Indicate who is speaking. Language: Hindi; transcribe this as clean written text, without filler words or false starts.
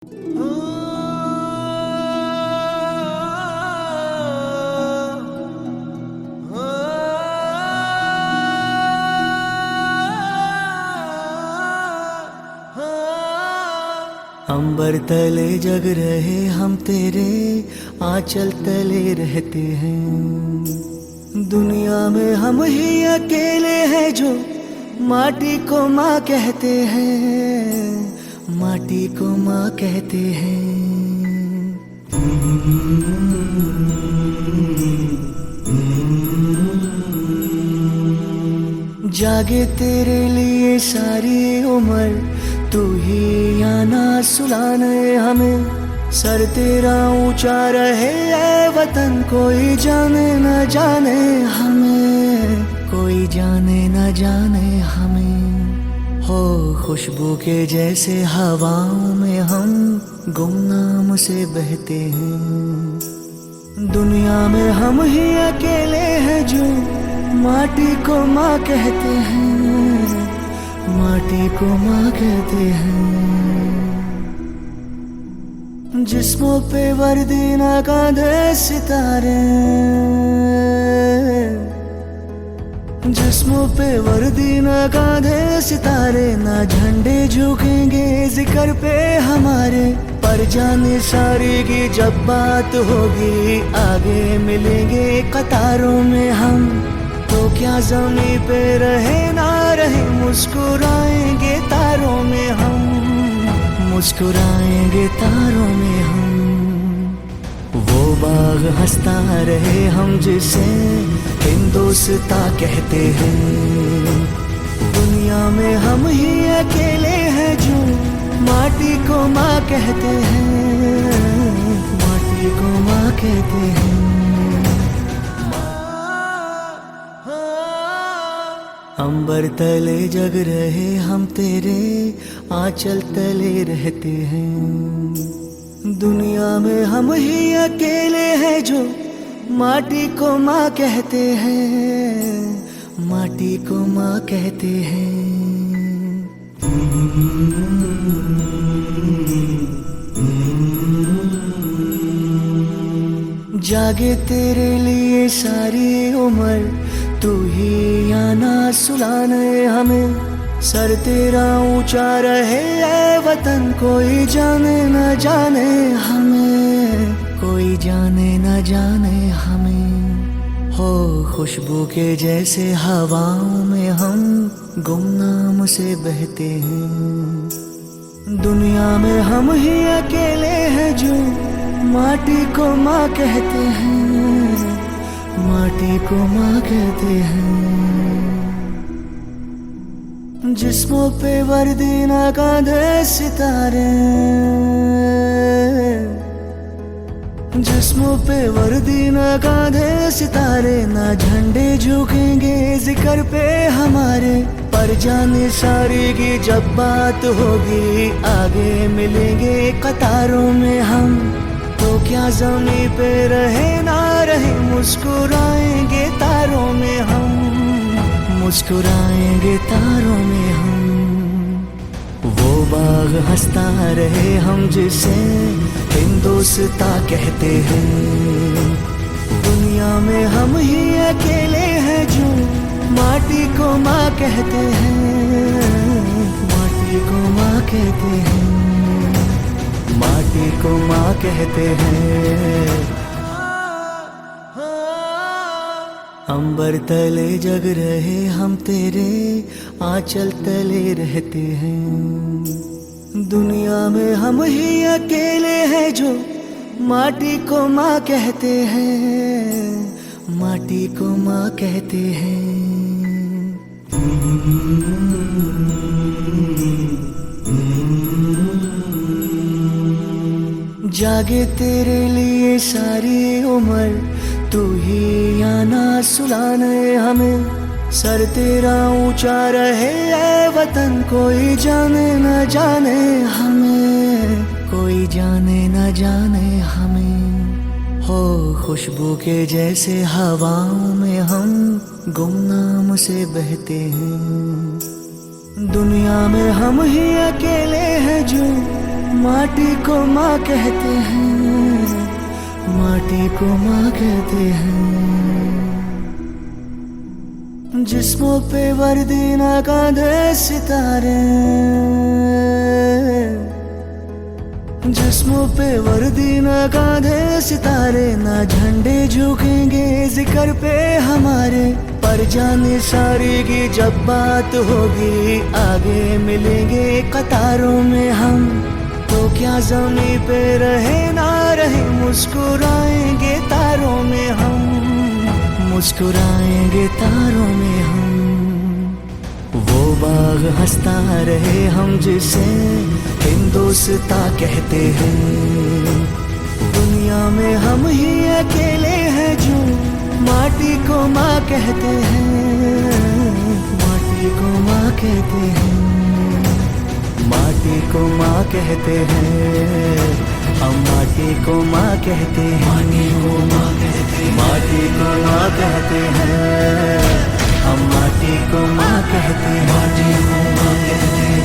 Speaker 1: अंबर तले जग रहे हम तेरे आंचल तले रहते हैं। दुनिया में हम ही अकेले हैं जो माटी को माँ कहते हैं, माटी को माँ कहते हैं। जागे तेरे लिए सारी उम्र, तू ही आना सुलाने हमें। सर तेरा ऊंचा रहे ऐ वतन, कोई जाने न जाने हमें, कोई जाने न जाने हमें। हो खुशबू के जैसे हवाओं में हम गुमनाम से बहते हैं। दुनिया में हम ही अकेले हैं जो माटी को माँ कहते हैं, माटी को माँ कहते हैं। जिस्मों पे वर्दी ना कांधे सितारे, जिस्मों पे वर्दी ना कांधे सितारे, ना झंडे झुकेंगे जिक्र पे हमारे। पर जाने सारी की जब बात होगी, आगे मिलेंगे कतारों में हम। तो क्या ज़मीं पे रहे ना रहे, मुस्कुराएंगे तारों में हम, मुस्कुराएंगे तारों में हम। वो बाग हंसता रहे हम जिसे हिंदुस्तां कहते हैं। दुनिया में हम ही अकेले हैं जो माटी को माँ कहते हैं, माटी को माँ कहते हैं। अंबर तले जग रहे हम तेरे आंचल तले रहते हैं। दुनिया में हम ही अकेले हैं जो माटी को माँ कहते हैं, माटी को माँ कहते हैं। जागे तेरे लिए सारी उम्र, तू ही आना सुलाने हमें। सर तेरा ऊंचा रहे ऐ वतन, कोई जाने न जाने हमें, कोई जाने न जाने हमें। हो खुशबू के जैसे हवाओं में हम गुमनाम से बहते हैं। दुनिया में हम ही अकेले हैं जो माटी को माँ कहते हैं, माटी को माँ कहते हैं। जिस्मों पे वर्दी ना कांधे सितारे, जिस्मों पे वर्दी ना कांधे सितारे, ना झंडे झुकेंगे जिक्र पे हमारे। पर जाने सारी की जब बात होगी, आगे मिलेंगे कतारों में हम। तो क्या ज़मीं पे रहे ना रहे, मुस्कुराएंगे तारों में हम, मुस्कुराएंगे तारों में हम। वो बाग हंसता रहे हम जिसे हिंदुस्तां कहते हैं। दुनिया में हम ही अकेले हैं जो माटी को माँ कहते हैं, माटी को माँ कहते हैं, माटी को माँ कहते हैं। अंबर तले जग रहे हम तेरे आंचल तले रहते हैं। दुनिया में हम ही अकेले हैं जो माटी को माँ कहते हैं, माटी को माँ कहते हैं। जागे तेरे लिए सारी उम्र, तू ही आना सुलाने हमें। सर तेरा ऊंचा रहे ऐ वतन, कोई जाने न जाने हमें, कोई जाने न जाने हमें। हो खुशबू के जैसे हवाओं में हम गुमनाम से बहते हैं। दुनिया में हम ही अकेले हैं जो माटी को माँ कहते हैं, माटी को माँ कहते हैं। जिस्मों पे वर्दी ना कांधे सितारे, जिस्मों पे वर्दी ना कांधे सितारे, ना झंडे झुकेंगे जिक्र पे हमारे। पर जाने सारी की जब बात होगी, आगे मिलेंगे कतारों में हम। तो क्या ज़मीं पे रहे ना रहे, मुस्कुराएंगे तारों में हम, मुस्कुराएंगे तारों में हम। वो बाग हंसता रहे हम जिसे हिंदुस्तां कहते हैं। दुनिया में हम ही अकेले हैं जो माटी को माँ कहते हैं, माटी को माँ कहते हैं, माटी को माँ कहते हैं। हम माटी को माँ कहते हैं, माटी को माँ कहते हैं, माटी को माँ कहते हैं।